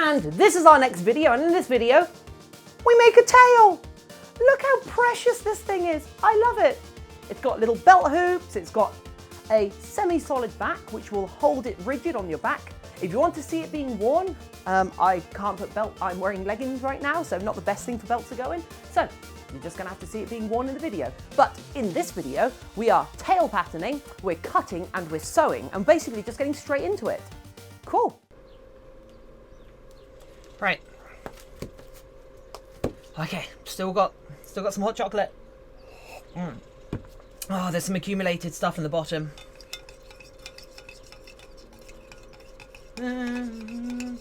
And this is our next video, and in this video, we make a tail. Look how precious this thing is. I love it. It's got little belt hoops, it's got a semi-solid back which will hold it rigid on your back. If you want to see it being worn, I can't put belt, I'm wearing leggings right now, so not the best thing for belts to go in. So you're just gonna have to see it being worn in the video. But in this video, we are tail patterning, we're cutting and we're sewing, and basically just getting straight into it. Cool. Right. Okay, still got some hot chocolate. Oh, there's some accumulated stuff in the bottom. And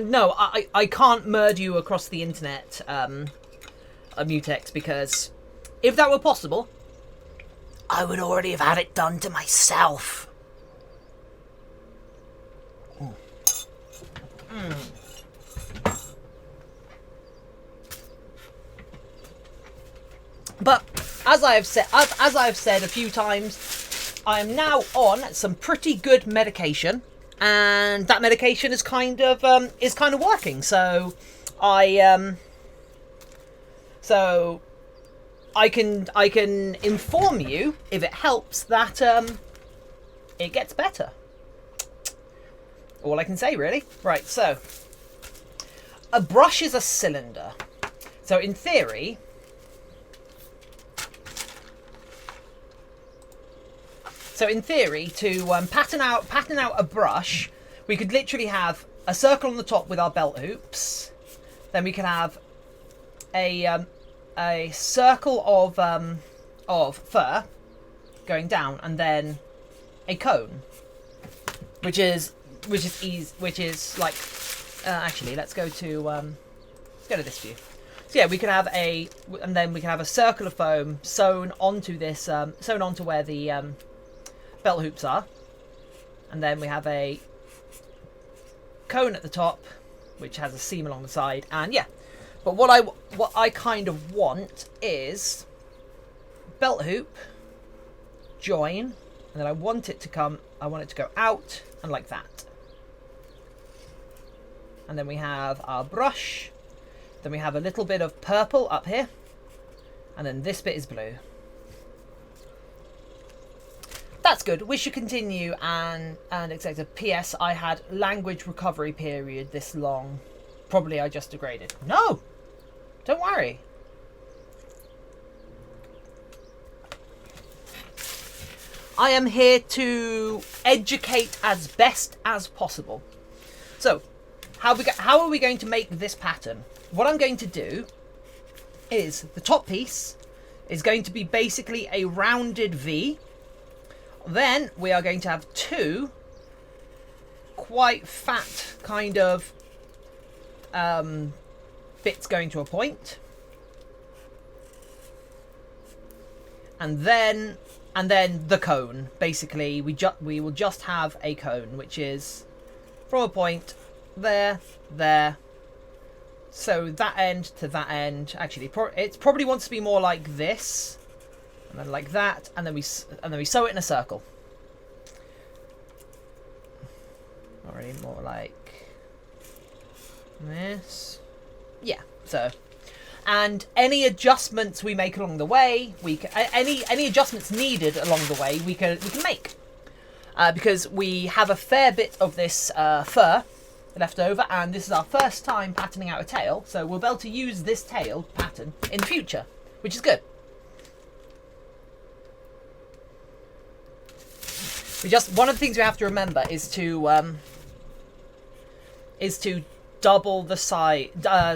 no, I can't murder you across the internet, Mutex, because if that were possible, I would already have had it done to myself. But as I have said a few times, I am now on some pretty good medication, and that medication is kind of working. So I can inform you, if it helps, that it gets better. All I can say, really. Right, so a brush is a cylinder. So in theory, to pattern out a brush, we could literally have a circle on the top with our belt hoops. Then we could have a circle of fur going down, and then a cone, which is like actually let's go to this view. So yeah, we can have a circle of foam sewn onto this sewn onto where the belt hoops are, and then we have a cone at the top which has a seam along the side, and yeah. But what I kind of want is belt hoop, join, and then I want it to go out and like that. And then we have our brush, then we have a little bit of purple up here, and then this bit is blue. That's good. We should continue and etc. P.S. I had language recovery period this long. Probably I just degraded. No! Don't worry. I am here to educate as best as possible. So, how are we going to make this pattern? What I'm going to do is the top piece is going to be basically a rounded V. Then we are going to have two quite fat kind of bits going to a point, and then the cone. Basically, we will just have a cone, which is from a point there. So that end to that end. Actually, it probably wants to be more like this, and then like that, and then we sew it in a circle. Not really, more like this. Yeah. So, and any adjustments we make along the way, any adjustments needed along the way, we can make, because we have a fair bit of this fur left over, and this is our first time patterning out a tail, so we'll be able to use this tail pattern in the future, which is good. One of the things we have to remember is to double the side,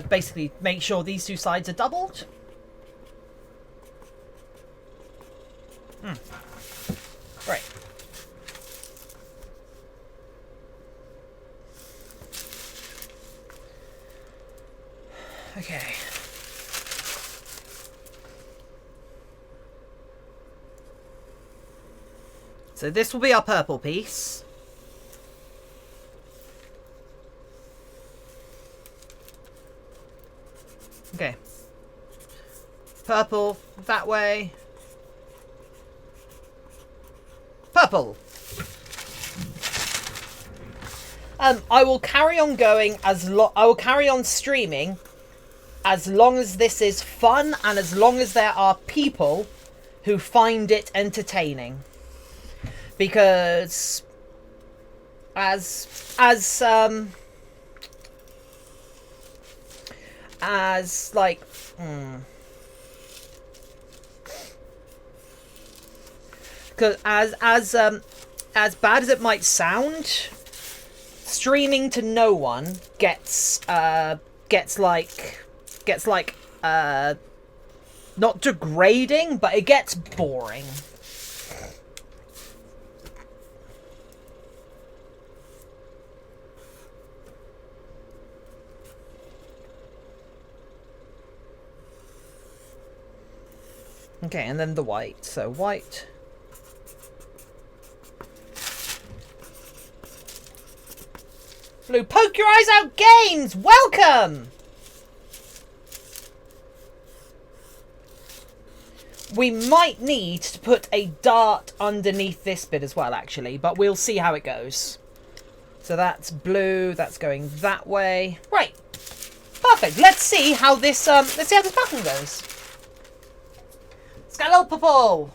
basically make sure these two sides are doubled. Right. Okay. So this will be our purple piece. Okay. Purple that way. Purple. purple. I will carry on going I will carry on streaming as long as this is fun and as long as there are people who find it entertaining. Because as like because as bad as it might sound, streaming to no one gets like not degrading, but it gets boring. Okay, and then the white. So white. Blue, poke your eyes out games! Welcome! We might need to put a dart underneath this bit as well, actually, but we'll see how it goes. So that's blue, that's going that way. Right. Perfect. Let's see how this pattern goes. Let's get a little purple.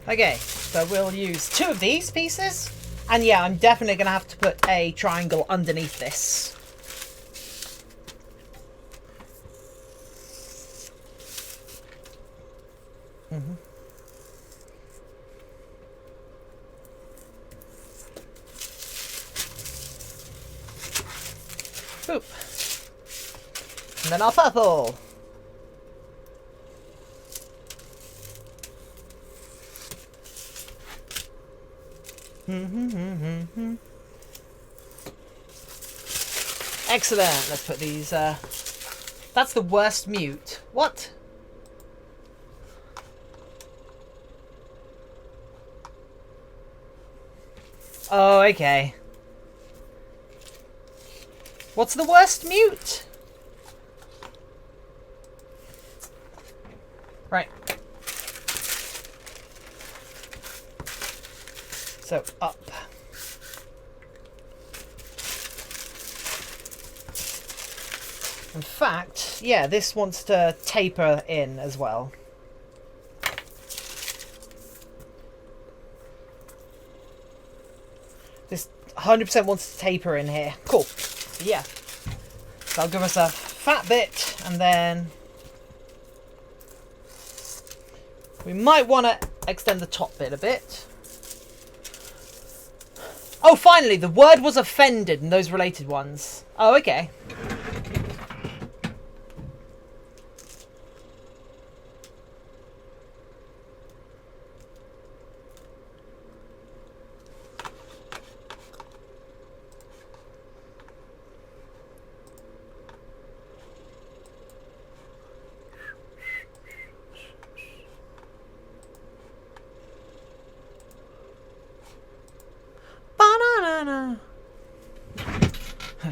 Okay, so we'll use 2 of these pieces. And yeah, I'm definitely going to have to put a triangle underneath this. Boop. And then our purple. Excellent. Let's put these. That's the worst mute. What? Oh, okay. What's the worst mute? Right. So, up. In fact, yeah, this wants to taper in as well. This 100% wants to taper in here. Cool. Yeah. So I'll give us a fat bit, and then we might want to extend the top bit a bit. Oh, finally, the word was offended and those related ones. Oh, okay.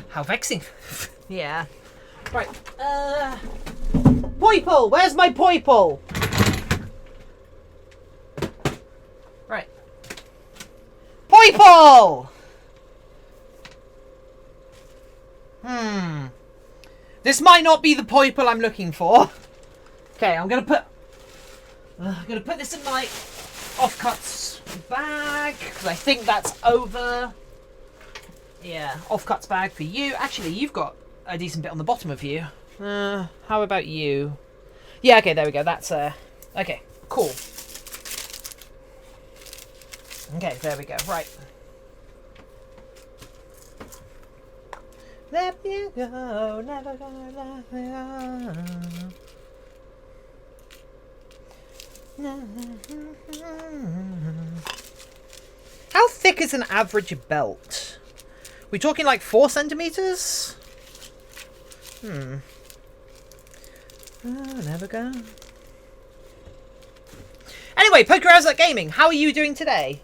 How vexing. Yeah. Right. Poiple! Where's my poiple? Right. Poiple! This might not be the poiple I'm looking for. Okay, I'm gonna put this in my offcuts bag, because I think that's over. Yeah, offcuts bag for you. Actually, you've got a decent bit on the bottom of you. How about you? Yeah, okay, there we go. That's okay, cool. Okay, there we go. Right. Let me go, never gonna let me go. How thick is an average belt? We talking like 4 centimeters? Oh, never go. Anyway, Poker Hours at Gaming, how are you doing today?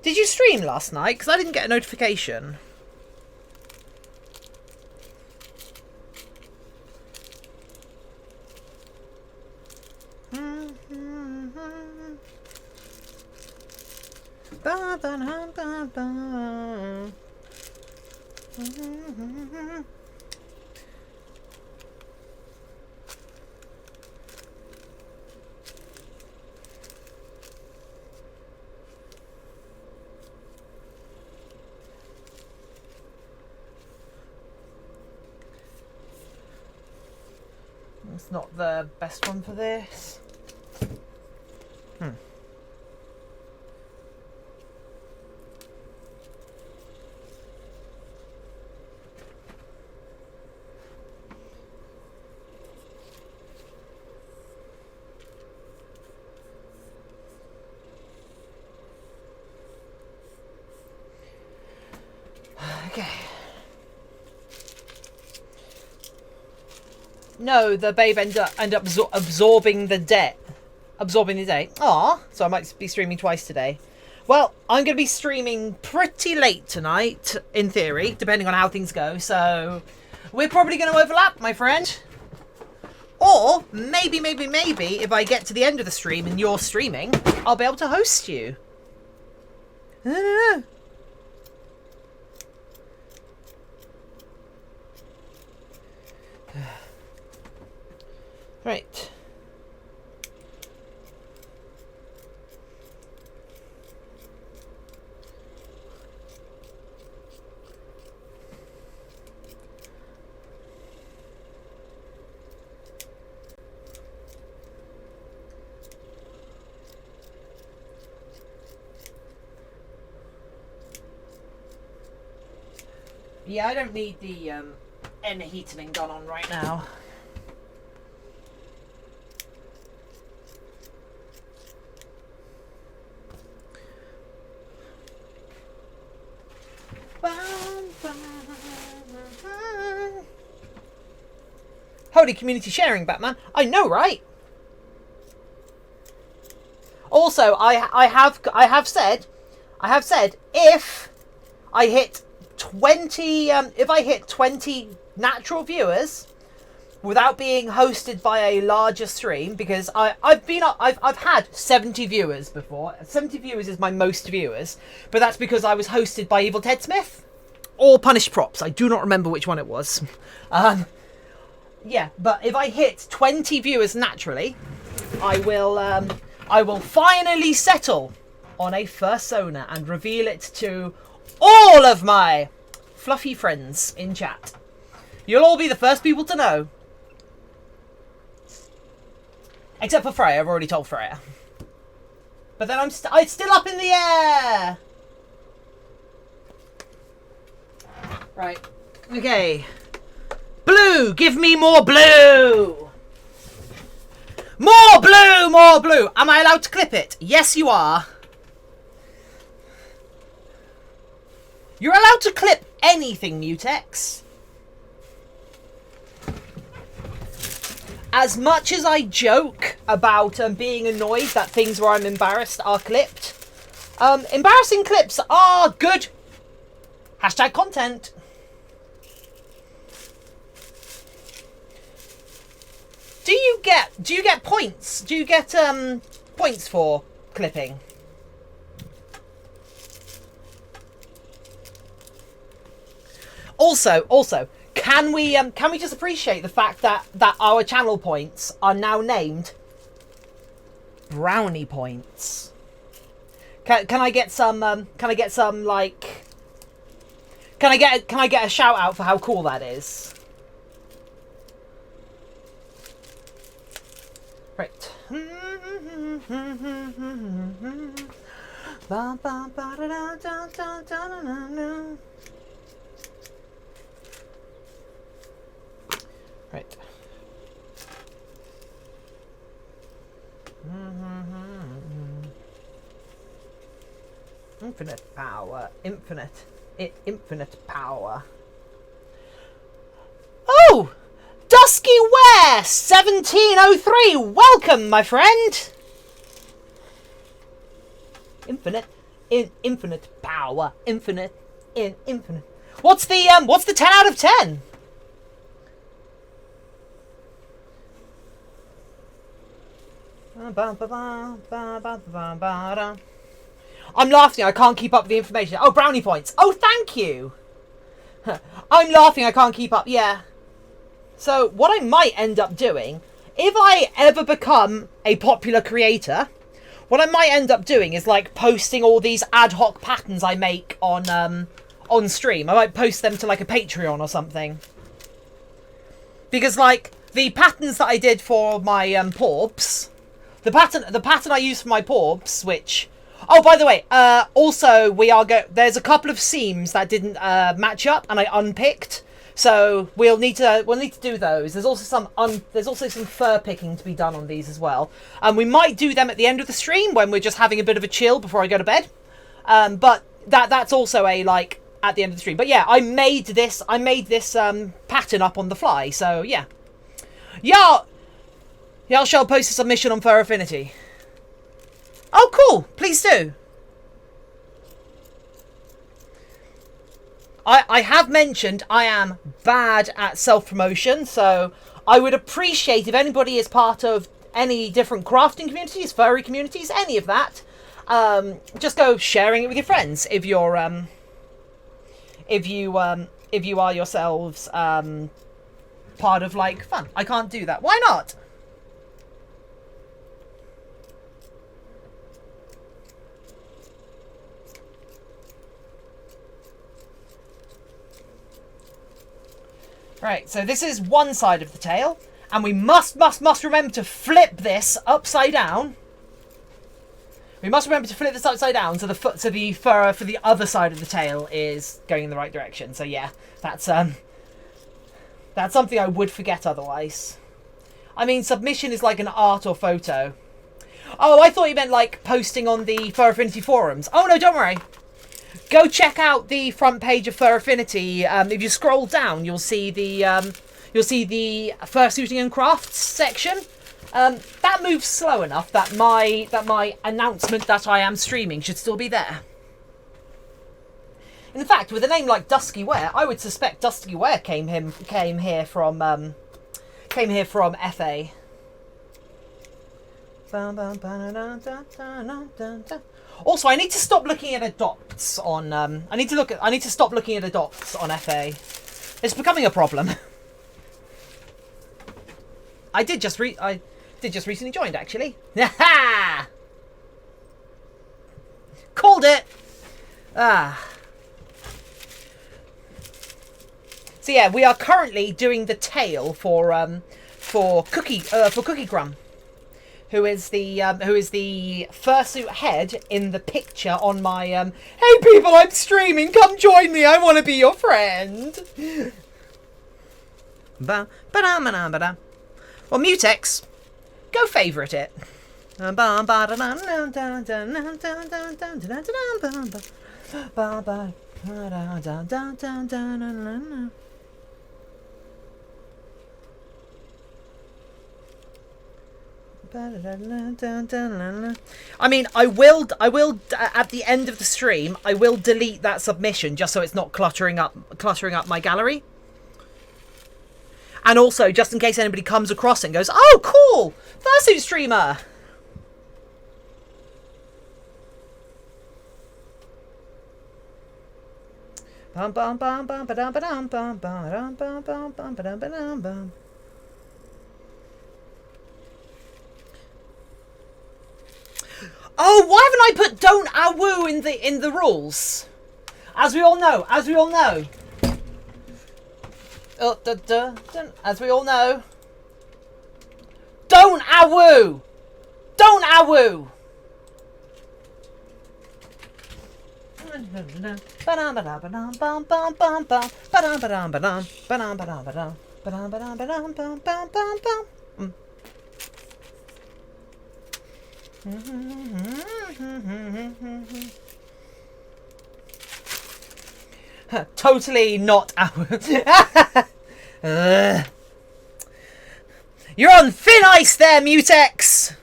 Did you stream last night? Because I didn't get a notification. It's not the best one for this. Okay. No, the babe end up absorbing the debt. Absorbing the day. Aw, so I might be streaming twice today. Well, I'm going to be streaming pretty late tonight, in theory, depending on how things go. So, we're probably going to overlap, my friend. Or, maybe, if I get to the end of the stream and you're streaming, I'll be able to host you. I don't know. Right. Yeah, I don't need the end heating gun on right now. Holy community sharing, Batman. I know, right? Also, I have said if I hit 20 natural viewers without being hosted by a larger stream, because I've had 70 viewers before. 70 viewers is my most viewers, but that's because I was hosted by Evil Ted Smith or Punished Props. I do not remember which one it was. Yeah, but if I hit 20 viewers naturally, I will finally settle on a fursona and reveal it to all of my fluffy friends in chat. You'll all be the first people to know. Except for Freya, I've already told Freya. But then I'm still up in the air! Right. Okay. Blue! Give me more blue! More blue! More blue! Am I allowed to clip it? Yes, you are. You're allowed to clip anything, Mutex. As much as I joke about being annoyed that things where I'm embarrassed are clipped, embarrassing clips are good. Hashtag content. Do you get points? Do you get points for clipping? Also, can we just appreciate the fact that our channel points are now named brownie points? Can I get some like? Can I get a shout out for how cool that is? Right. Right. Infinite power. Infinite power. Oh! Dusky Ware 1703. Welcome, my friend. Infinite power. Infinite. What's the 10 out of 10? I'm laughing, I can't keep up with the information. Oh, brownie points. Oh, thank you. I'm laughing, I can't keep up. Yeah. So, what I might end up doing, if I ever become a popular creator, what I might end up doing is, like, posting all these ad hoc patterns I make on stream. I might post them to, like, a Patreon or something. Because, like, the patterns that I did for my Porbs, the pattern I used for my Porbs, which... Oh, by the way, also, there's a couple of seams that didn't match up, and I unpicked. So we'll need to do those. There's also some fur picking to be done on these as well. And we might do them at the end of the stream when we're just having a bit of a chill before I go to bed. But that's also a like at the end of the stream. But yeah, I made this pattern up on the fly. So yeah, y'all shall post a submission on Fur Affinity. Oh, cool! Please do. I have mentioned I am bad at self-promotion, so I would appreciate if anybody is part of any different crafting communities, furry communities, any of that. Just go sharing it with your friends if you're if you are yourselves part of like fun. I can't do that. Why not? Right, so this is one side of the tail, and we must remember to flip this upside down. We must remember to flip this upside down so the fur for the other side of the tail is going in the right direction. So yeah, that's something I would forget otherwise. I mean, submission is like an art or photo. Oh, I thought you meant like posting on the Fur Affinity forums. Oh no, don't worry. Go check out the front page of Fur Affinity. If you scroll down, you'll see the fursuiting and crafts section. That moves slow enough that my announcement that I am streaming should still be there. In fact, with a name like Dusky Ware, I would suspect Dusky Ware came here from FA. Also, I need to stop looking at the dots on. I need to stop looking at the dots on FA. It's becoming a problem. I did just recently joined, actually. Ha! Called it. So yeah, we are currently doing the tail for Cookie Crumb, who is the fursuit head in the picture on my hey people, I'm streaming, come join me, I want to be your friend. Well, Mutex, go favourite it. I mean, I will at the end of the stream, I will delete that submission just so it's not cluttering up my gallery. And also, just in case anybody comes across it and goes, "Oh, cool, fursuit streamer." Oh, why haven't I put "don't awoo" in the rules? As we all know. As we all know. Don't awoo! Don't awoo! Totally not our... You're on thin ice there, Mutex!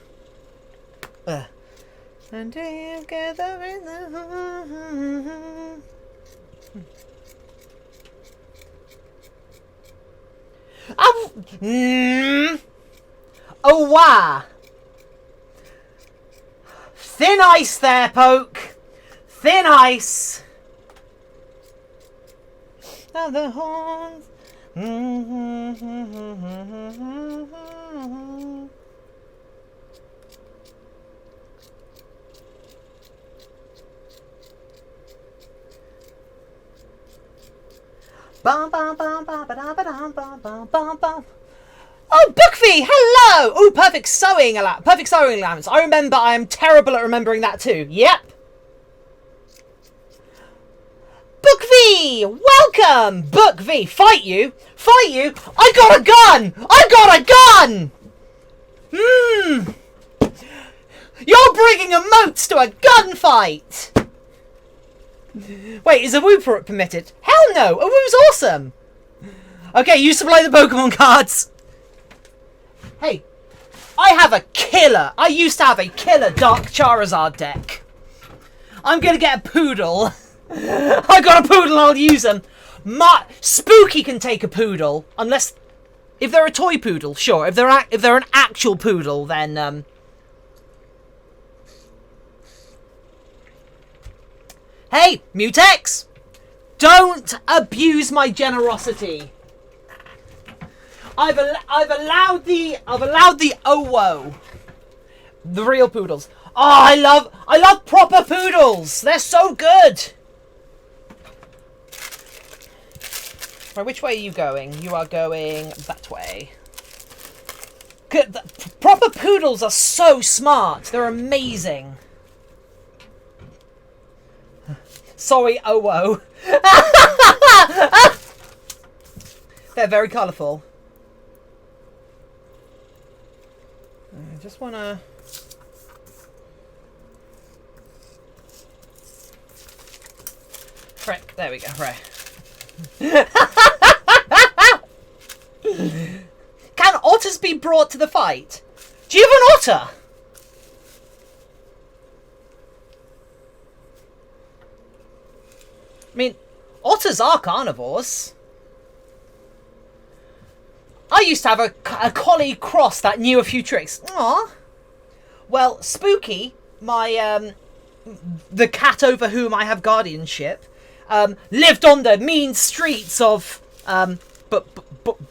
And together in the... Oh, wow! Thin ice there, Poke! Thin ice! And the horns... Bum, bum, bum, bum, ba-dum, ba-dum, bum, bum, bum, bum. Oh, Bookfee, hello! Oh, perfect sewing allowance. I remember. I am terrible at remembering that too. Yep. Bookfee, welcome. Bookfee, fight you. I got a gun. You're bringing emotes to a gunfight. Wait, is a woo permitted? Hell no! A woo's awesome! Okay, you supply the Pokemon cards! Hey, I used to have a killer Dark Charizard deck. I'm gonna get a Poodle. I got a Poodle, I'll use them. Spooky can take a Poodle, unless... If they're a toy Poodle, sure. If they're an actual Poodle, then... Hey, Mutex! Don't abuse my generosity. I've allowed the OWO. The real poodles. Oh, I love proper poodles. They're so good. Right, which way are you going? You are going that way. Proper poodles are so smart. They're amazing. Sorry, OWO. They're very colourful. I just want to... Frick, there we go, right. Can otters be brought to the fight? Do you have an otter? I mean, otters are carnivores. I used to have a collie cross that knew a few tricks. Aww. Well, Spooky, my the cat over whom I have guardianship, lived on the mean streets of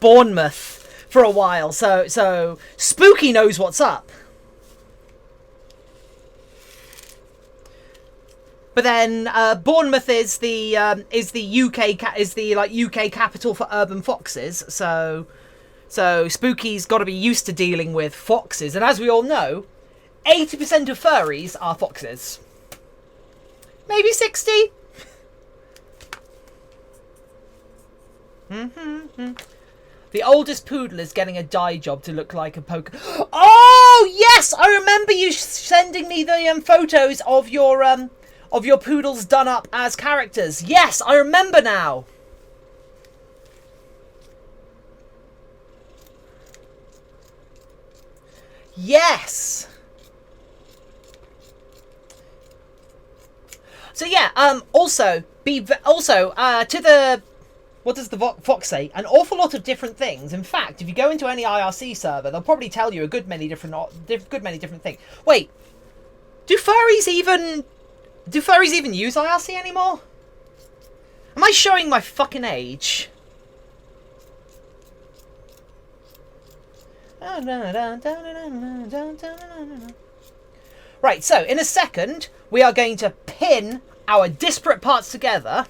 Bournemouth for a while. So Spooky knows what's up. But then Bournemouth is the UK capital for urban foxes. So Spooky's got to be used to dealing with foxes, and as we all know, 80% of furries are foxes. Maybe 60. The oldest poodle is getting a dye job to look like a poke. Oh yes, I remember you sending me the photos of your poodles done up as characters. Yes, I remember now. Yes. So yeah. Also to the, what does the fox say? An awful lot of different things. In fact, if you go into any IRC server, they'll probably tell you a good many different things. Wait, do furries even use IRC anymore? Am I showing my fucking age? Right, so in a second we are going to pin our disparate parts together.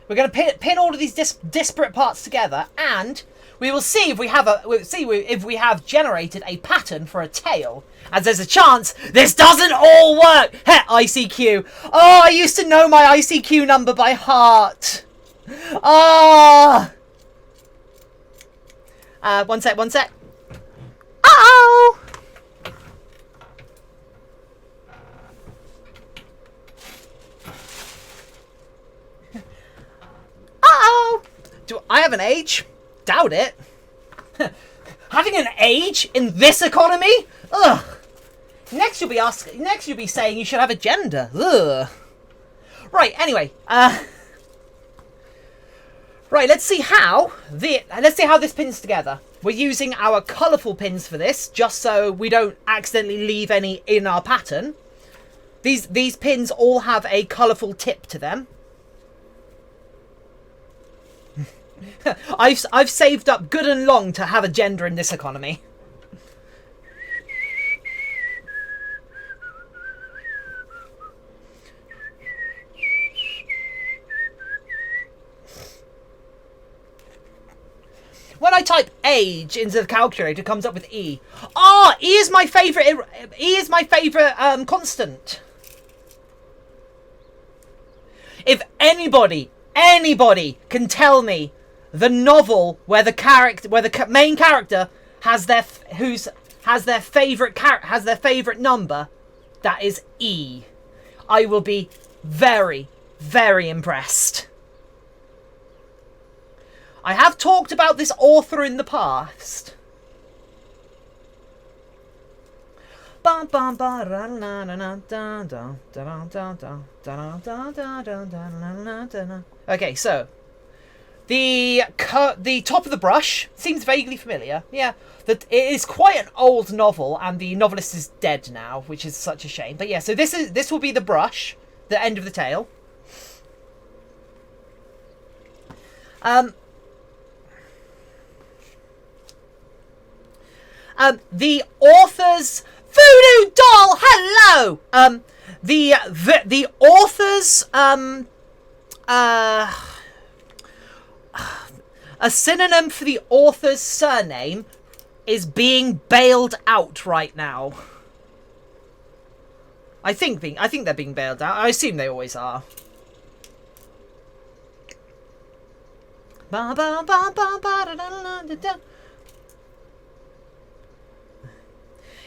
We're going to pin all of these disparate parts together, and we will see if we have generated a pattern for a tail. As there's a chance this doesn't all work. Heh, ICQ. Oh, I used to know my ICQ number by heart. Ah. One sec. Uh-oh! Uh-oh! Do I have an age? Doubt it. Having an age in this economy? Ugh. Next you'll be saying you should have a gender. Ugh. Right, anyway. Right, let's see how this pins together. We're using our colourful pins for this, just so we don't accidentally leave any in our pattern. These pins all have a colourful tip to them. I've saved up good and long to have a gender in this economy. When I type age into the calculator, it comes up with E. Ah, E is my favourite. E is my favourite constant. If anybody can tell me the novel where the main character has their favourite number, that is E. I will be very, very impressed. I have talked about this author in the past. Okay, so the top of the brush seems vaguely familiar. Yeah, that it is quite an old novel, and the novelist is dead now, which is such a shame. But yeah, so this will be the brush, the end of the tail. The author's voodoo doll. Hello. The author's a synonym for the author's surname is being bailed out right now. I think they're being bailed out. I assume they always are.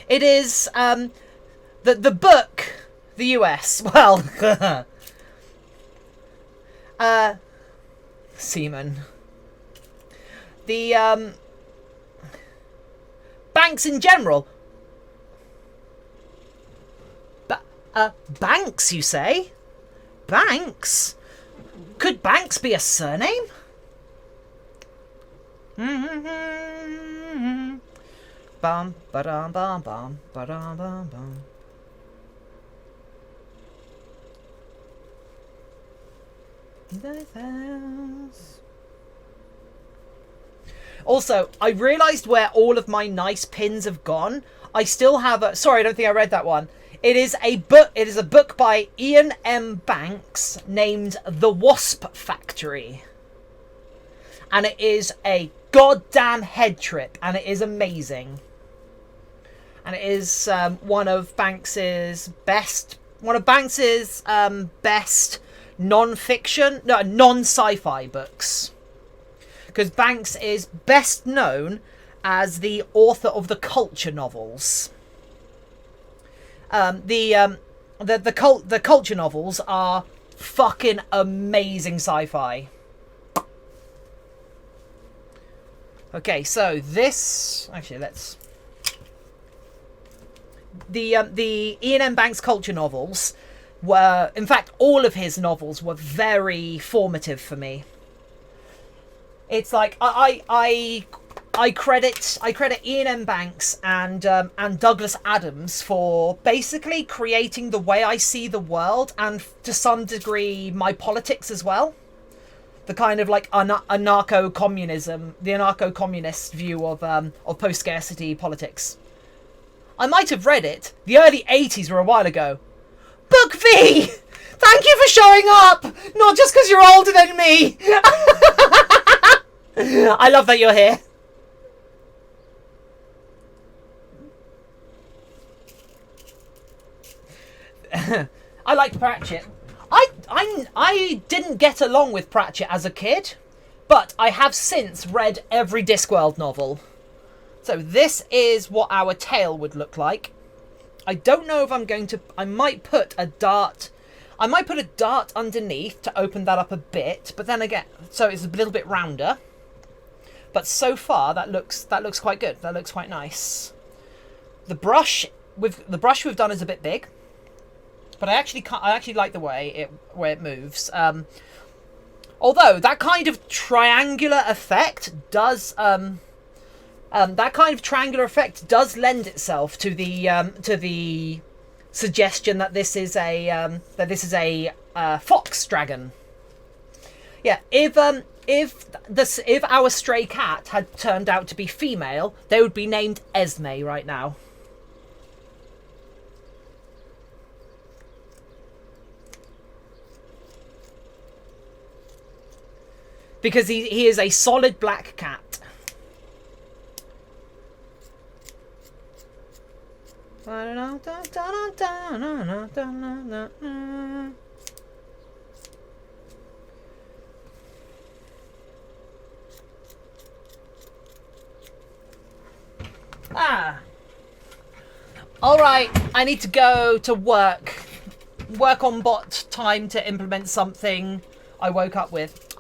It is the book, the US. Well, semen. The banks in general. Banks, you say? Banks? Could Banks be a surname? Bum ba-dum bum bum ba-dum bum bum. Also, I realised where all of my nice pins have gone. I still have a... Sorry, I don't think I read that one. It is a book by Ian M. Banks named The Wasp Factory. And it is a goddamn head trip, and it is amazing. And it is one of Banks's best non-fiction, no, non-sci-fi books. Because Banks is best known as the author of the culture novels. The culture novels are fucking amazing sci-fi. Okay, so this actually let's the Ian M. Banks culture novels were, in fact, all of his novels were very formative for me. It's like I credit Ian M. Banks and Douglas Adams for basically creating the way I see the world, and to some degree my politics as well. The kind of like anarcho-communism, the anarcho-communist view of post-scarcity politics. I might have read it. The early 80s were a while ago. Book V! Thank you for showing up! Not just because you're older than me! I love that you're here. I liked Pratchett. I didn't get along with Pratchett as a kid, But I have since read every Discworld novel. So this is what our tail would look like. I don't know if I'm going to... I might put a dart underneath to open that up a bit. But then again, so it's a little bit rounder. But so far, that looks quite good. That looks quite nice. The brush we've done is a bit big. But I actually like the way it moves. Although that kind of triangular effect does lend itself to the suggestion that this is a fox dragon. Yeah, if our stray cat had turned out to be female, they would be named Esme right now. Because he is a solid black cat. Alright, I need to go to work. Work on bot time to implement something I woke up with.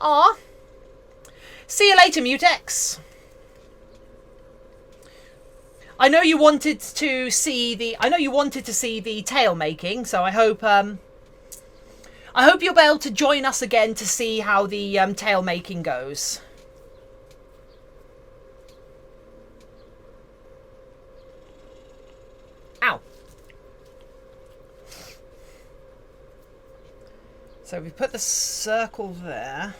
See you later, Mutex. I know you wanted to see the tail making, so I hope you'll be able to join us again to see how the tail making goes. Ow. So we put the circle there.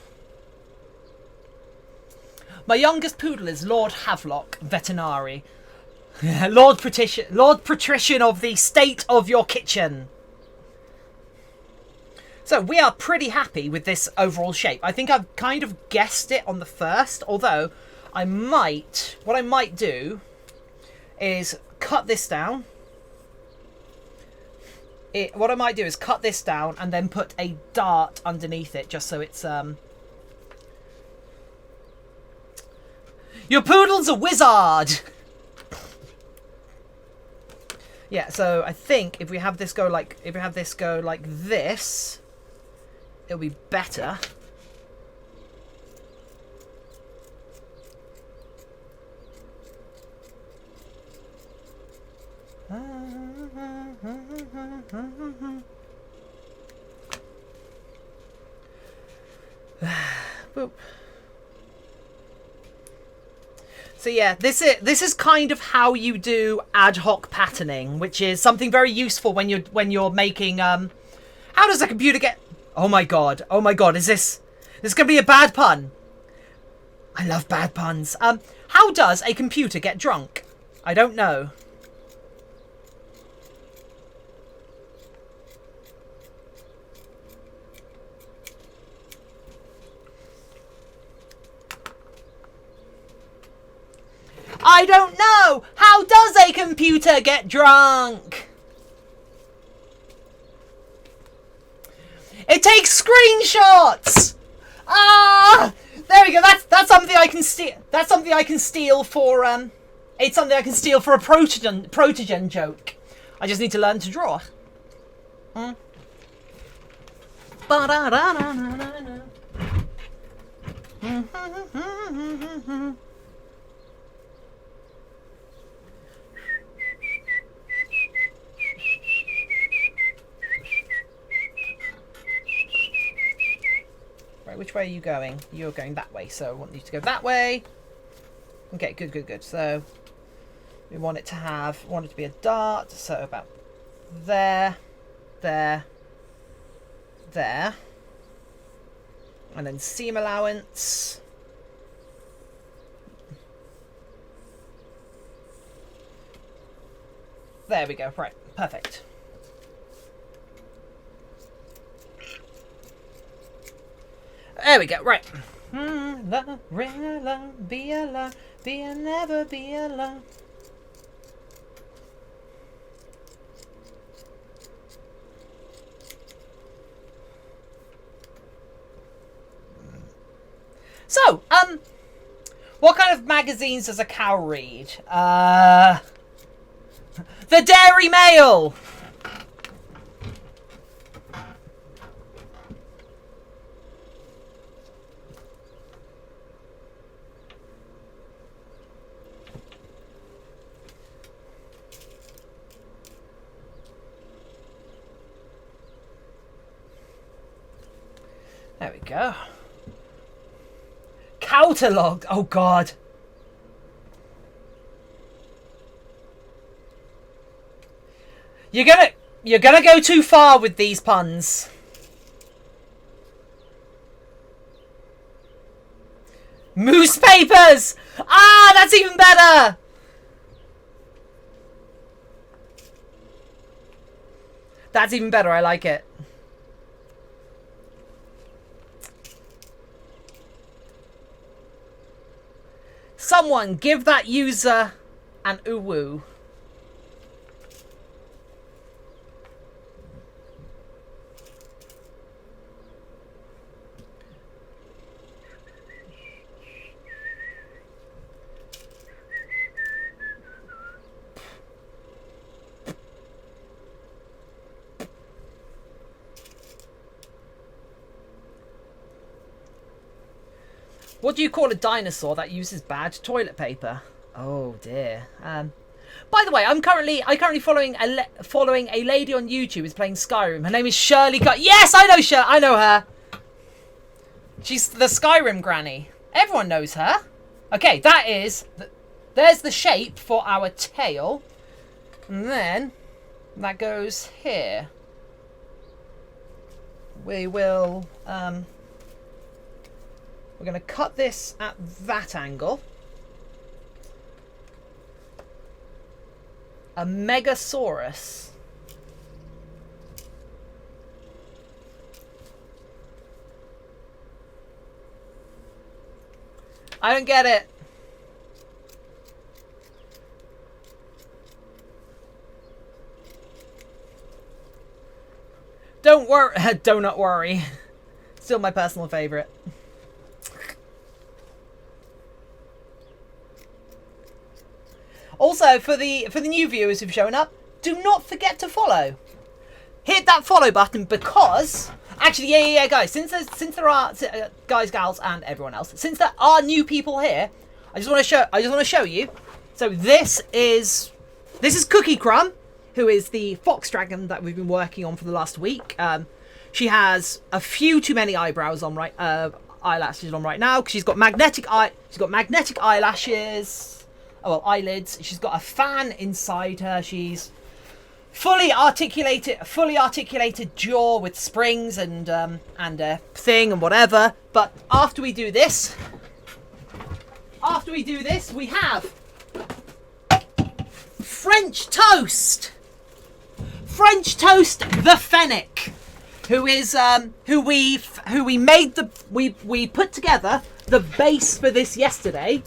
My youngest poodle is Lord Havelock, veterinary. Lord Patrician of the state of your kitchen. So we are pretty happy with this overall shape. I think I've kind of guessed it on the first, although what I might do is cut this down. What I might do is cut this down and then put a dart underneath it, just so it's Your poodle's a wizard! Yeah, so I think if we have this go like this, it'll be better. Boop. So yeah, this is kind of how you do ad hoc patterning, which is something very useful when you're making how does a computer get... Oh my god, is this gonna be a bad pun? I love bad puns. How does a computer get drunk? I don't know. I don't know! How does a computer get drunk? It takes screenshots! Ah! There we go, that's something I can steal. That's something I can steal for it's something I can steal for a protogen joke. I just need to learn to draw. Right, which way are you going? You're going that way, so I want you to go that way. Okay, good. So we want it to be a dart, so about there, there, there. And then seam allowance. There we go, right, perfect. There we go, right. Love, ring alone, be alone, be a never be alone. So, What kind of magazines does a cow read? The Dairy Mail! There we go. Catalog. Oh God. You're gonna go too far with these puns. Moose papers. Ah, that's even better. That's even better. I like it. Someone give that user an uwu. What do you call a dinosaur that uses bad toilet paper? Oh dear. By the way, I currently following a lady on YouTube who's playing Skyrim. Her name is Shirley. Yes, I know I know her. She's the Skyrim granny. Everyone knows her. Okay, there's the shape for our tail, and then that goes here. We will. We're going to cut this at that angle. A Megasaurus. I don't get it. Don't worry. Do not worry. Still my personal favourite. Also, for the new viewers who've shown up, do not forget to follow. Hit that follow button because actually, yeah, guys. Since there are guys, gals, and everyone else, since there are new people here, I just want to show you. So this is Cookie Crumb, who is the fox dragon that we've been working on for the last week. She has a few too many eyebrows on eyelashes on right now because she's got magnetic eyelashes. Oh, well, eyelids. She's got a fan inside her. She's fully articulated jaw with springs and a thing and whatever. But after we do this, we have French Toast the Fennec, who we put together the base for this yesterday.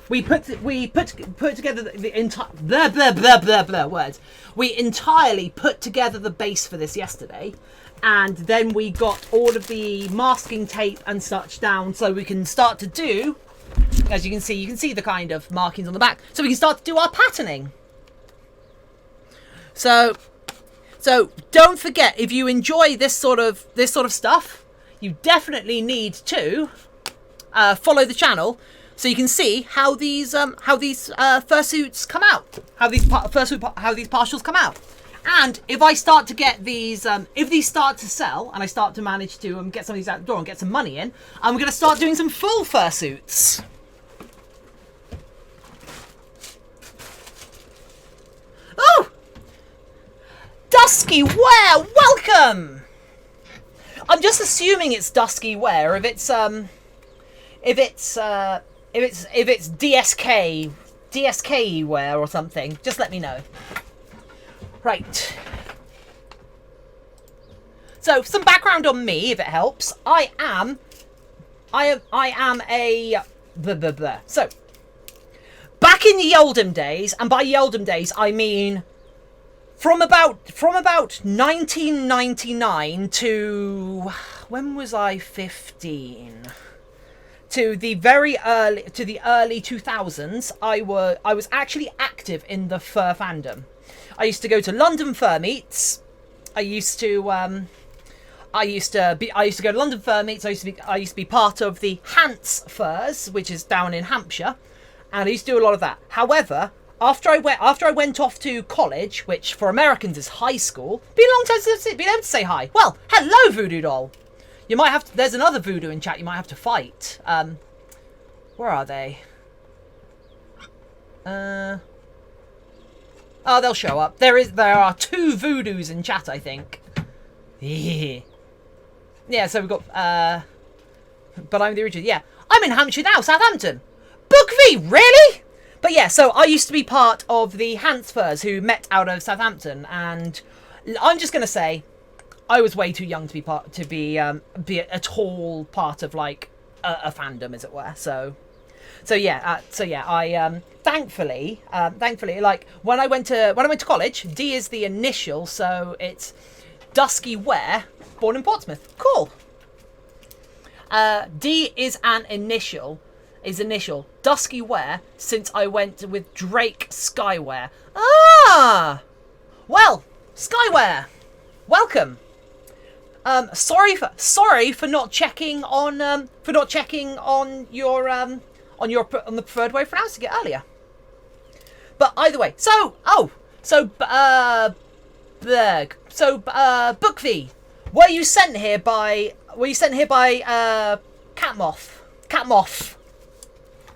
We put together the entire words. We entirely put together the base for this yesterday, and then we got all of the masking tape and such down so we can start to do. As you can see the kind of markings on the back, so we can start to do our patterning. So don't forget, if you enjoy this sort of stuff, you definitely need to follow the channel so you can see how these fursuits come out, how these partials come out. And if I start to get these, if these start to sell and I start to manage to get some of these out the door and get some money in, I'm going to start doing some full fursuits. Oh! Dusky Ware, welcome! I'm just assuming it's Dusky Ware. If it's DSK Ware or something, just let me know. Right. So some background on me, if it helps. I am a blah, blah, blah. So back in the olden days, and by the olden days I mean from about 1999 to when was I 15? to the early 2000s, I was actually active in the fur fandom. I used to go to London Fur Meets. I used to go to London Fur Meets. I used to be part of the Hants Furs, which is down in Hampshire, and I used to do a lot of that. However, after I went off to college, which for Americans is high school, been a long time since I've been able to say hi. Well, hello, Voodoo Doll. You might have to, there's another Voodoo in chat. You might have to fight. Where are they? Oh, they'll show up. There are 2 Voodoos in chat, I think. Yeah, so we've got, but I'm the original. Yeah, I'm in Hampshire now, Southampton. Book V, really? But yeah, so I used to be part of the Hansfurs who met out of Southampton, and I'm just gonna say, I was way too young to be at all part of like a fandom, as it were. So yeah, I thankfully, like when I went to college, D is the initial, so it's Dusky Ware, born in Portsmouth. Cool. D is an initial. Dusky Ware, since I went with Drake Skyware. Ah! Well, Skyware, welcome. Sorry for not checking on the preferred way of pronouncing it earlier. But either way, Book V, were you sent here by Catmoth?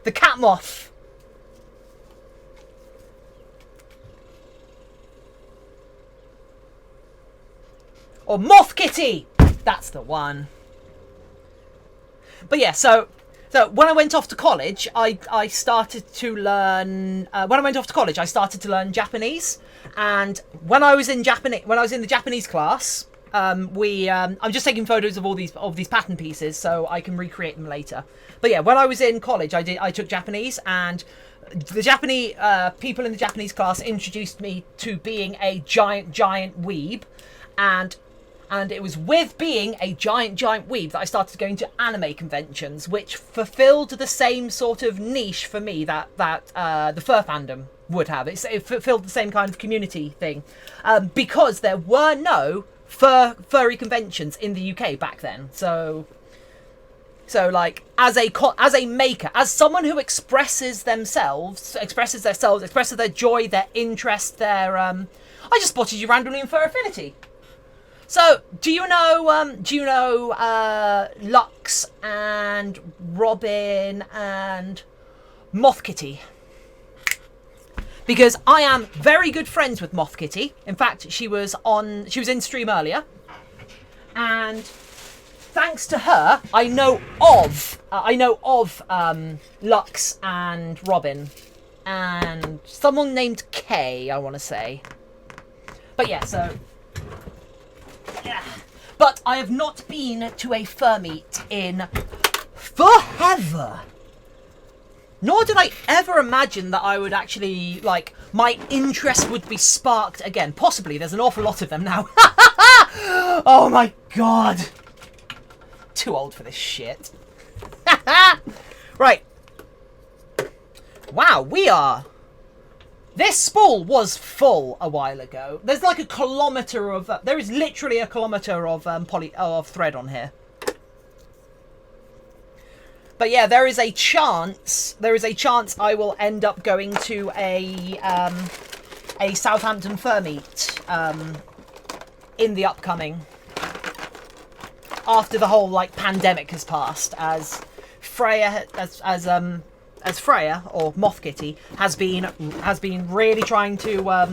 The Catmoth. Or Moth Kitty. That's the one. But yeah, so when I went off to college, I started to learn. When I went off to college, I started to learn Japanese. And when I was in the Japanese class, I'm just taking photos of all these pattern pieces so I can recreate them later. But yeah, when I was in college, I took Japanese, and the Japanese people in the Japanese class introduced me to being a giant weeb, and it was with being a giant weeb that I started going to anime conventions, which fulfilled the same sort of niche for me that the fur fandom would have. It fulfilled the same kind of community thing, because there were no furry conventions in the UK back then. So like as a maker, as someone who expresses their joy, their interest, their I just spotted you randomly in Fur Affinity. So do you know Lux and Robin and Moth Kitty? Because I am very good friends with Moth Kitty. In fact, she was in stream earlier, and thanks to her, I know of Lux and Robin, and someone named Kay, I want to say. But yeah, so yeah. But I have not been to a fur meet in forever. Nor did I ever imagine that I would actually, like, my interest would be sparked again. Possibly, there's an awful lot of them now. Oh my god. Too old for this shit. Right. Wow, this spool was full a while ago. There's like a kilometre of, there is literally a kilometre of thread on here. But yeah, there is a chance I will end up going to a Southampton fur meet in the upcoming, after the whole like pandemic has passed, as Freya as Freya, or Moth Kitty, has been really trying to I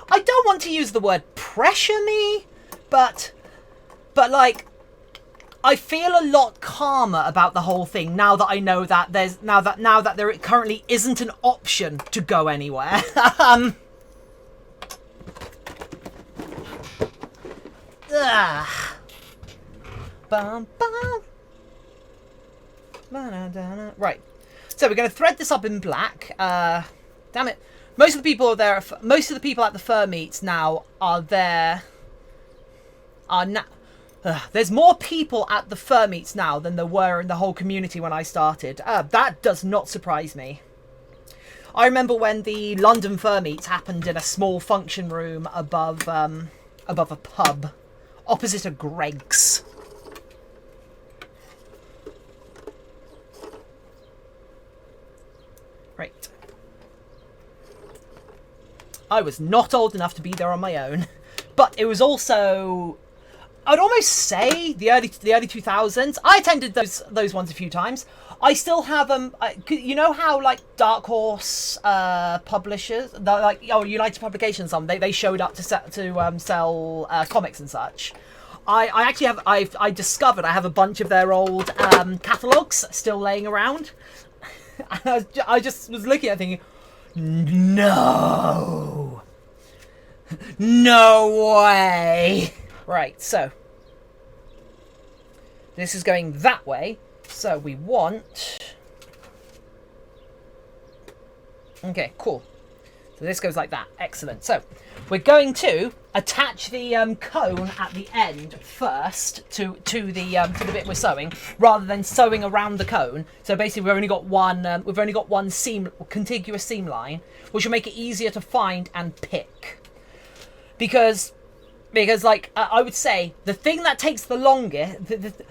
don't want to use the word pressure me, but like, I feel a lot calmer about the whole thing now that I know that now that there currently isn't an option to go anywhere. Right. So we're going to thread this up in black. Damn it. Most of the people at the fur meets now are there. There's more people at the fur meets now than there were in the whole community when I started. That does not surprise me. I remember when the London fur meets happened in a small function room above a pub, opposite a Greg's. Right. I was not old enough to be there on my own, but it was also, I'd almost say the early 2000s. I attended those ones a few times. I still have you know how like Dark Horse publishers, like United Publications, they showed up to sell comics and such. I actually have I discovered I have a bunch of their old catalogs still laying around. And I just was looking at it thinking, no way. Right, so this is going that way. So we want... Okay, cool. So this goes like that. Excellent. So we're going to attach the cone at the end first to the bit we're sewing, rather than sewing around the cone. So basically, we've only got one contiguous seam line, which will make it easier to find and pick. Because like I would say, the thing that takes the longest,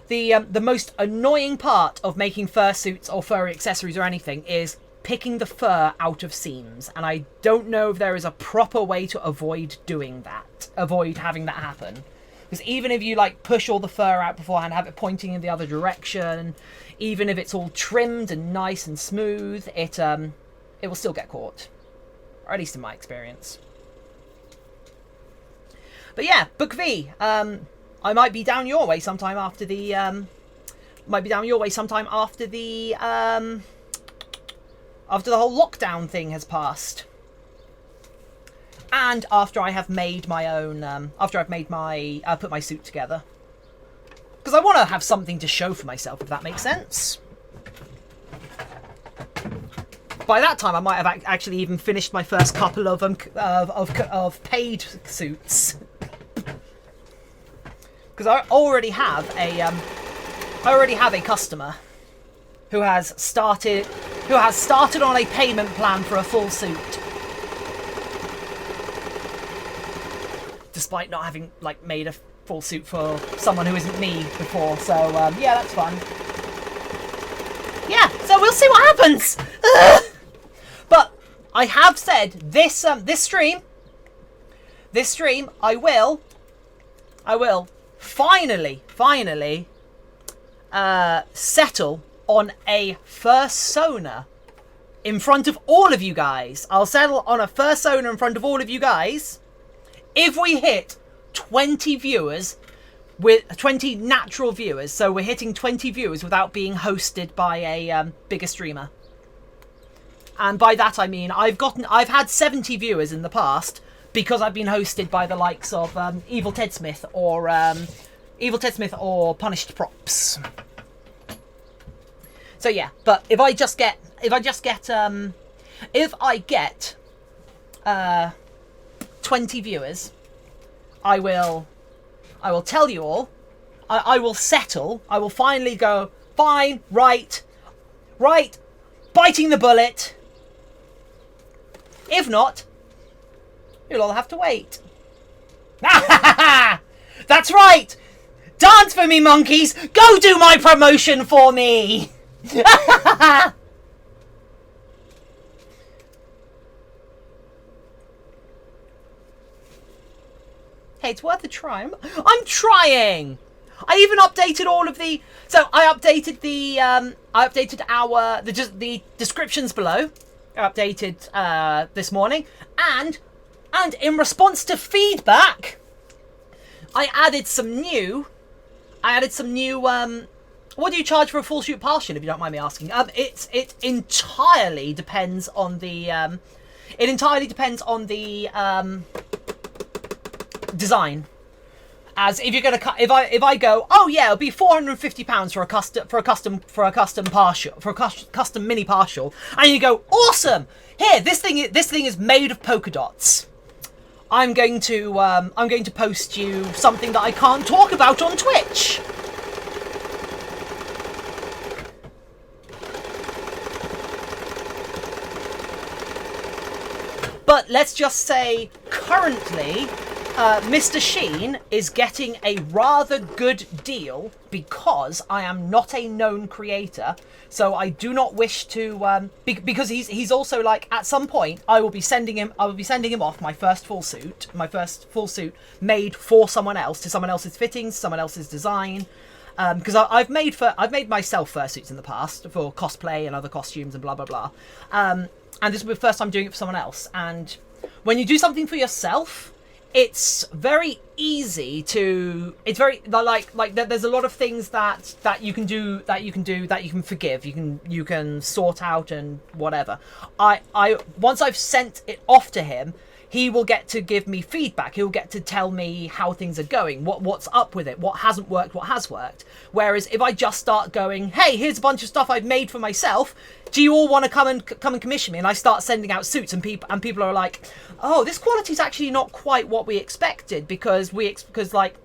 the most annoying part of making fursuits or furry accessories or anything is picking the fur out of seams. And I don't know if there is a proper way to avoid doing that, avoid having that happen. Because even if you like push all the fur out beforehand, have it pointing in the other direction, even if it's all trimmed and nice and smooth, it will still get caught, or at least in my experience. But yeah, Book V. I might be down your way sometime after the after the whole lockdown thing has passed, and after I have made my own. After I've made my put my suit together, because I want to have something to show for myself, if that makes sense. By that time, I might have actually even finished my first couple of paid suits. Because I already have a customer who has started on a payment plan for a full suit, despite not having like made a full suit for someone who isn't me before. So yeah, that's fun. Yeah, so we'll see what happens. But I have said this stream I will finally settle on a fursona in front of all of you guys. I'll settle on a fursona in front of all of you guys if we hit 20 viewers, with 20 natural viewers. So we're hitting 20 viewers without being hosted by a bigger streamer. And by that I mean I've had 70 viewers in the past, because I've been hosted by the likes of Evil Ted Smith or Punished Props. So yeah, but if I get 20 viewers, I will tell you all. I will settle. I will finally go, fine, right, biting the bullet. If not, you'll all have to wait. That's right! Dance for me, monkeys! Go do my promotion for me! Hey, it's worth a try. I'm trying! I even updated all of the... So, I updated the descriptions below. I updated this morning. And in response to feedback, I added some new... what do you charge for a full shoot partial, if you don't mind me asking? It entirely depends on the... design. As if you're gonna cut, if I go, oh yeah, it'll be £450 for a custom mini partial, and you go, awesome! Here, this thing is made of polka dots. I'm going to post you something that I can't talk about on Twitch. But let's just say, currently, Mr. Sheen is getting a rather good deal because I am not a known creator. So I do not wish to, because he's also like, at some point, I will be sending him off my first full suit made for someone else, to someone else's fittings, someone else's design. Because I've made myself fursuits in the past for cosplay and other costumes and blah blah blah. And this will be the first time doing it for someone else. And when you do something for yourself, it's very easy to. It's very like there's a lot of things that you can do, that you can forgive, you can sort out and whatever. I once I've sent it off to him, he will get to give me feedback. He'll get to tell me how things are going, what's up with it, what hasn't worked, what has worked. Whereas if I just start going, hey, here's a bunch of stuff I've made for myself, do you all want to come and commission me? And I start sending out suits, and people are like, oh, this quality is actually not quite what we expected, because like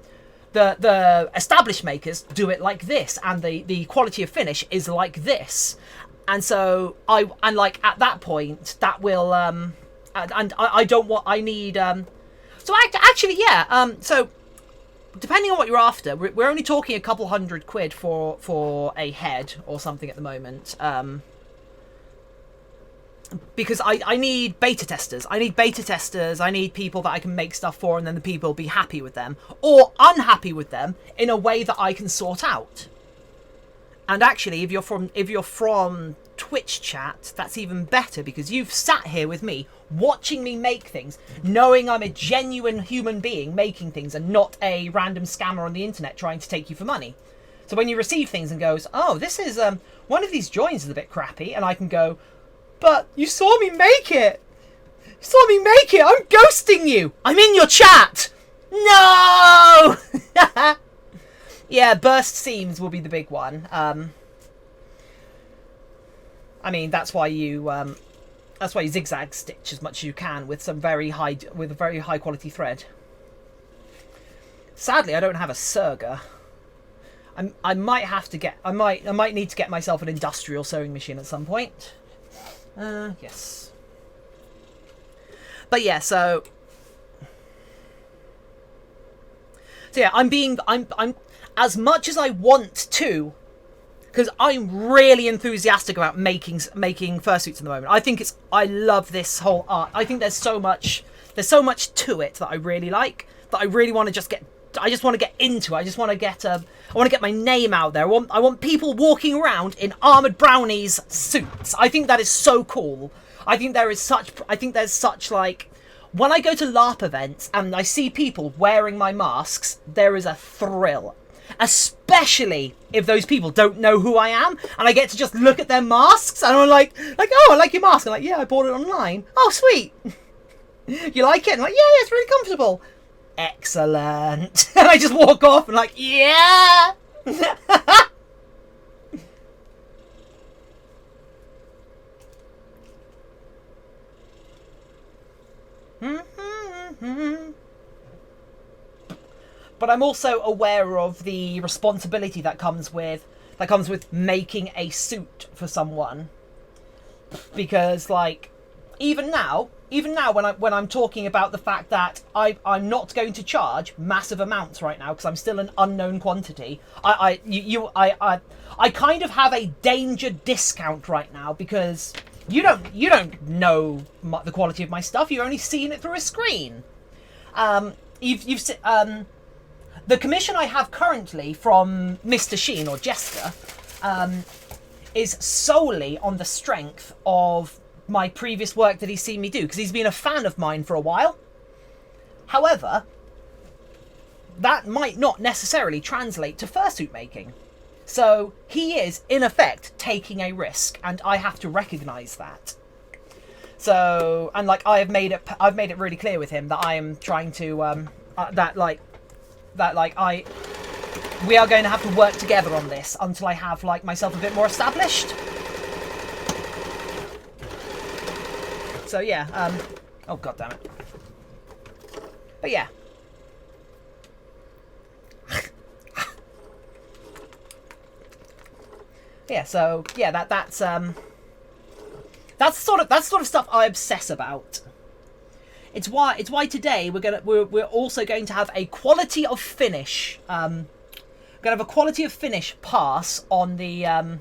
the established makers do it like this, and the quality of finish is like this. And so like at that point that will and I don't want, I need, so actually, yeah, so depending on what you're after, we're only talking a couple £100 for a head or something at the moment, because I need beta testers, I need people that I can make stuff for, and then the people will be happy with them, or unhappy with them, in a way that I can sort out. And actually, if you're from Twitch chat, that's even better, because you've sat here with me, watching me make things, knowing I'm a genuine human being making things and not a random scammer on the internet trying to take you for money. So when you receive things and goes, oh, this is, one of these joins is a bit crappy, and I can go, but you saw me make it! I'm ghosting you! I'm in your chat! No! Yeah, burst seams will be the big one. I mean, that's why you zigzag stitch as much as you can with a very high quality thread. Sadly, I don't have a serger. I might need to get myself an industrial sewing machine at some point. Yes. But yeah, so yeah, I'm as much as I want to, because I'm really enthusiastic about making fursuits at the moment. I love this whole art. I think there's so much to it that I really like, that I really want to just get. I just want to get into it. I want to get my name out there. I want people walking around in armored brownies suits. I think that is so cool. I think there's such like, when I go to LARP events and I see people wearing my masks, there is a thrill. Especially if those people don't know who I am, and I get to just look at their masks, and I'm like, oh, I like your mask. I'm like, yeah, I bought it online. Oh, sweet. You like it? I'm like, yeah, it's really comfortable. Excellent. And I just walk off and like, yeah. But I'm also aware of the responsibility that comes with making a suit for someone, because like even now when I'm talking about the fact that I'm not going to charge massive amounts right now because I'm still an unknown quantity, I kind of have a danger discount right now, because you don't know the quality of my stuff. You've only seen it through a screen. The commission I have currently from Mr. Sheen, or Jester, is solely on the strength of my previous work that he's seen me do, because he's been a fan of mine for a while. However, that might not necessarily translate to fursuit making. So he is, in effect, taking a risk, and I have to recognise that. So, and like I've made it really clear with him that I am trying to we are going to have to work together on this until I have like myself a bit more established. So yeah, oh god damn it. But yeah. Yeah, so yeah, that's the sort of stuff I obsess about. It's why today we're also going to have a quality of finish. We're gonna have a quality of finish pass on the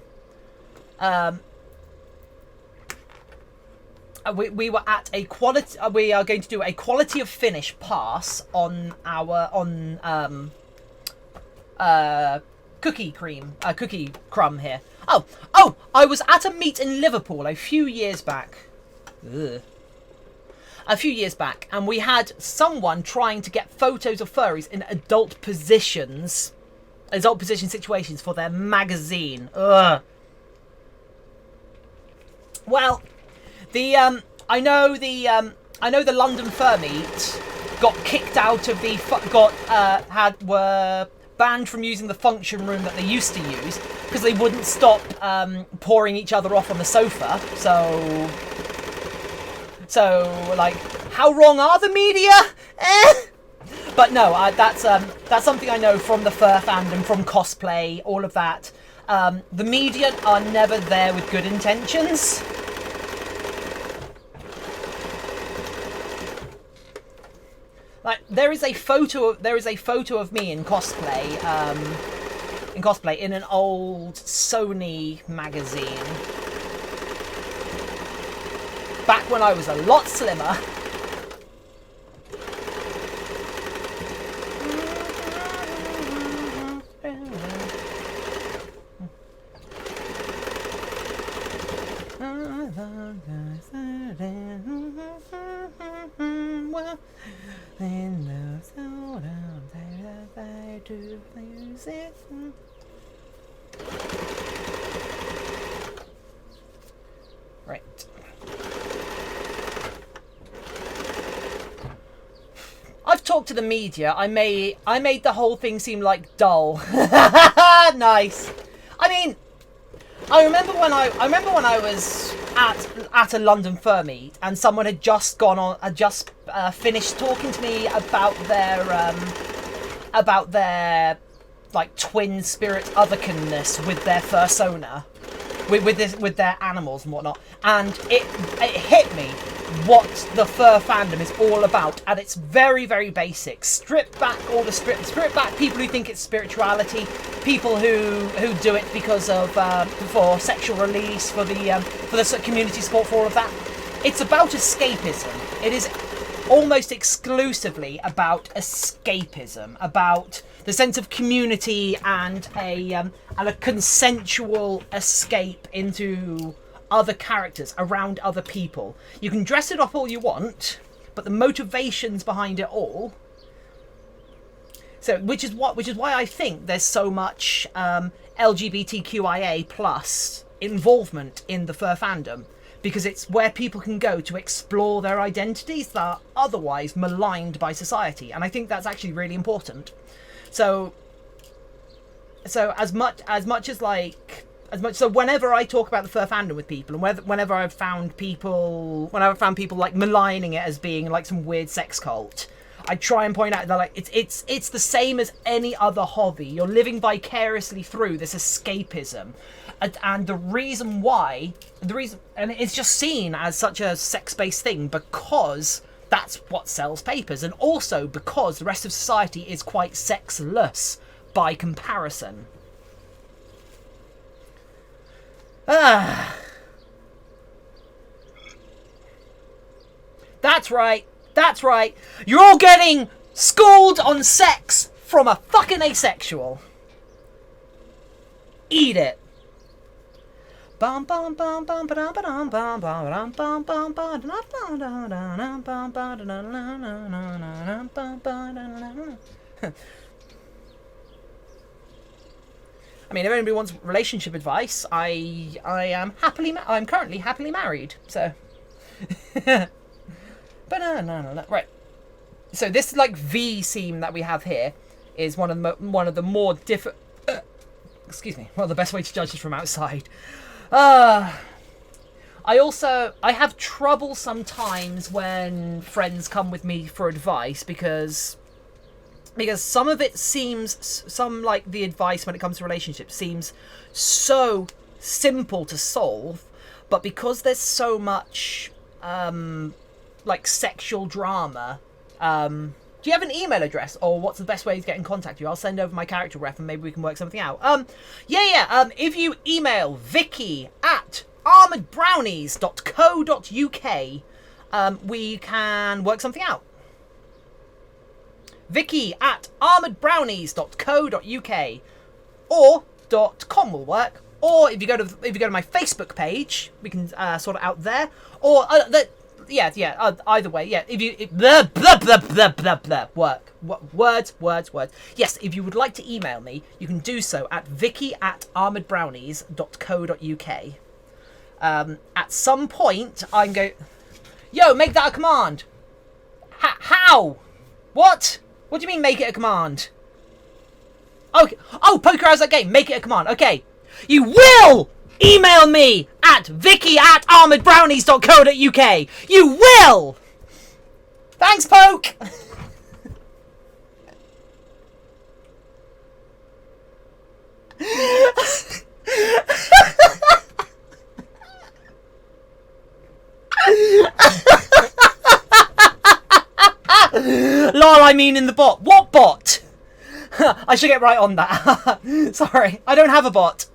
we were at a quality. We are going to do a quality of finish pass on our cookie crumb here. Oh! I was at a meet in Liverpool a few years back. Ugh. A few years back, and we had someone trying to get photos of furries in adult position situations for their magazine. Ugh. Well, I know the London Fur Meet got kicked out of the were banned from using the function room that they used to use because they wouldn't stop pouring each other off on the sofa. So like, how wrong are the media? But no, that's something I know from the fur fandom, from cosplay, all of that. The media are never there with good intentions. Like, there is a photo of me in cosplay in an old Sony magazine back when I was a lot slimmer. Right. I've talked to the media. I made the whole thing seem like dull. Nice. I mean, I remember when I was at a London Fur Meet and someone had just finished talking to me about their like twin spirit otherkinness with their fursona, with their animals and whatnot, and it hit me what the fur fandom is all about at its very, very basic. Strip back people who think it's spirituality, people who do it because of for sexual release, for the community support, for all of that. It's about escapism. It is almost exclusively about escapism, about the sense of community and a consensual escape into other characters, around other people. You can dress it up all you want, but the motivations behind it all. So, which is why I think there's so much LGBTQIA plus involvement in the fur fandom, because it's where people can go to explore their identities that are otherwise maligned by society, and I think that's actually really important. So whenever I talk about the fur fandom with people, and whenever I've found people like maligning it as being like some weird sex cult, I try and point out that like it's the same as any other hobby. You're living vicariously through this escapism, and the reason, and it's just seen as such a sex-based thing because that's what sells papers, and also because the rest of society is quite sexless by comparison. That's right. You're all getting schooled on sex from a fucking asexual. Eat it. I mean, if anybody wants relationship advice, I'm currently happily married. So, but no. Right. So this like V seam that we have here is one of the more different. Excuse me. Well, the best way to judge is from outside. I I have trouble sometimes when friends come with me for advice because some of it seems, like the advice when it comes to relationships seems so simple to solve, but because there's so much like sexual drama, do you have an email address, or what's the best way to get in contact with you? I'll send over my character ref and maybe we can work something out. If you email vicky@armouredbrownies.co.uk, we can work something out. vicky@armouredbrownies.co.uk or .com will work. Or if you go to my Facebook page, we can sort it out there. Or either way, yeah. Words. Yes, if you would like to email me, you can do so at vicky@armouredbrownies.co.uk. At some point, I'm going. Yo, make that a command. How? What? What do you mean, make it a command? Okay. Oh, Poker has that game. Make it a command. Okay. You will email me at vicky@armouredbrownies.co.uk. You will! Thanks, Poke! Lol, I mean in the bot. What bot? I should get right on that. Sorry, I don't have a bot.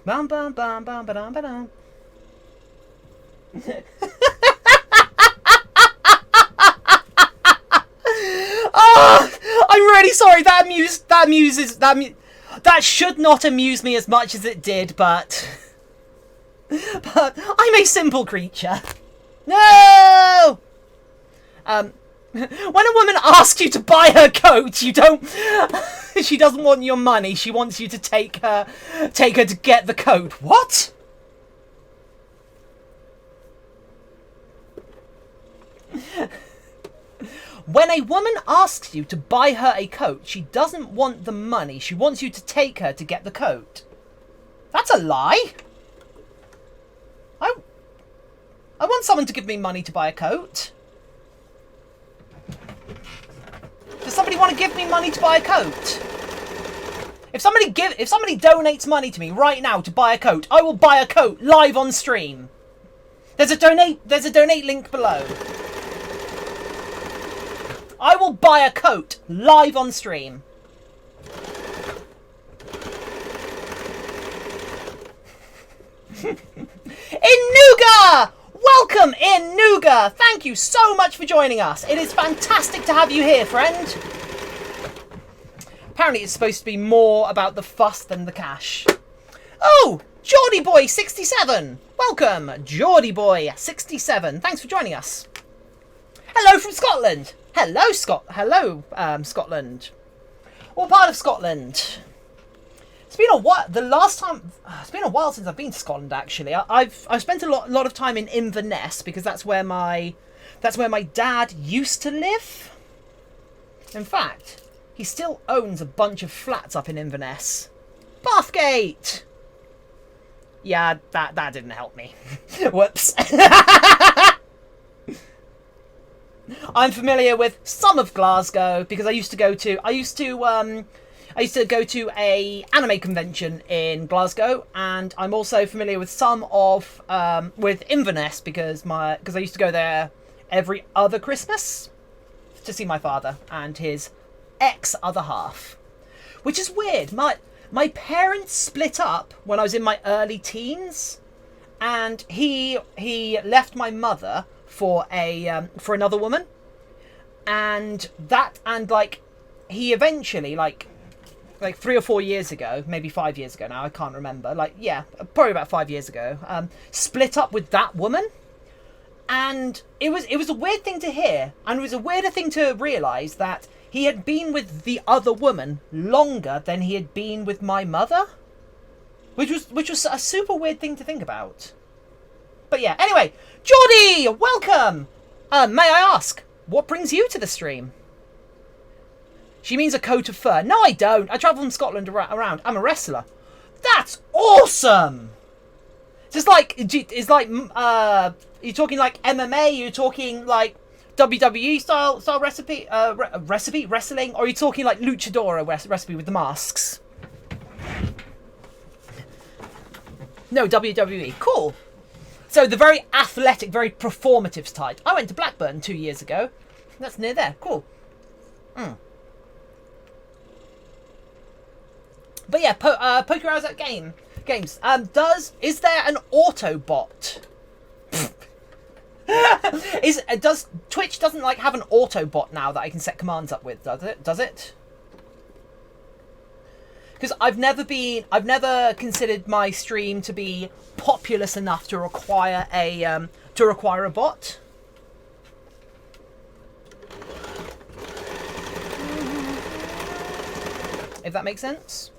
Bum bum bum bum ba-dum ba-dum. Oh, I'm really sorry. That should not amuse me as much as it did, but I'm a simple creature. No. When a woman asks you to buy her coat, you don't. She doesn't want your money. She wants you to take her to get the coat. What? When a woman asks you to buy her a coat, she doesn't want the money. She wants you to take her to get the coat. That's a lie. I want someone to give me money to buy a coat. Does somebody want to give me money to buy a coat? If somebody donates money to me right now to buy a coat, I will buy a coat live on stream. There's a donate link below. I will buy a coat live on stream. Inuga! Welcome, Inuga! Thank you so much for joining us. It is fantastic to have you here, friend. Apparently it's supposed to be more about the fuss than the cash. Oh, Geordie Boy 67. Welcome, Geordie Boy 67. Thanks for joining us. Hello from Scotland. Hello, Scotland. What part of Scotland? It's been a while. It's been a while since I've been to Scotland. Actually, I've spent a lot of time in Inverness because that's where my dad used to live. In fact, he still owns a bunch of flats up in Inverness. Bathgate. Yeah, that didn't help me. Whoops. I'm familiar with some of Glasgow because I used to go to a anime convention in Glasgow, and I'm also familiar with some of with Inverness because I used to go there every other Christmas to see my father and his other half, which is weird. My parents split up when I was in my early teens, and he left my mother for another woman, and he eventually like 3 or 4 years ago, maybe 5 years ago now, I can't remember, probably about 5 years ago, split up with that woman. And it was a weird thing to hear, and it was a weirder thing to realise that he had been with the other woman longer than he had been with my mother, which was a super weird thing to think about. But yeah, anyway, Geordie, welcome! May I ask, what brings you to the stream? She means a coat of fur. No, I don't. I travel from Scotland around. I'm a wrestler. That's awesome! Just like, it's like, you're talking like MMA, you're talking like WWE style recipe, wrestling, or are you talking like luchadora recipe with the masks? No, WWE. Cool. So the very athletic, very performative type. I went to Blackburn 2 years ago. That's near there. Cool. But yeah, Poker Hours at Games. Is there an Autobot? Does Twitch doesn't like have an Autobot now that I can set commands up with? Does it? Because I've never considered my stream to be populous enough to require a bot. If that makes sense.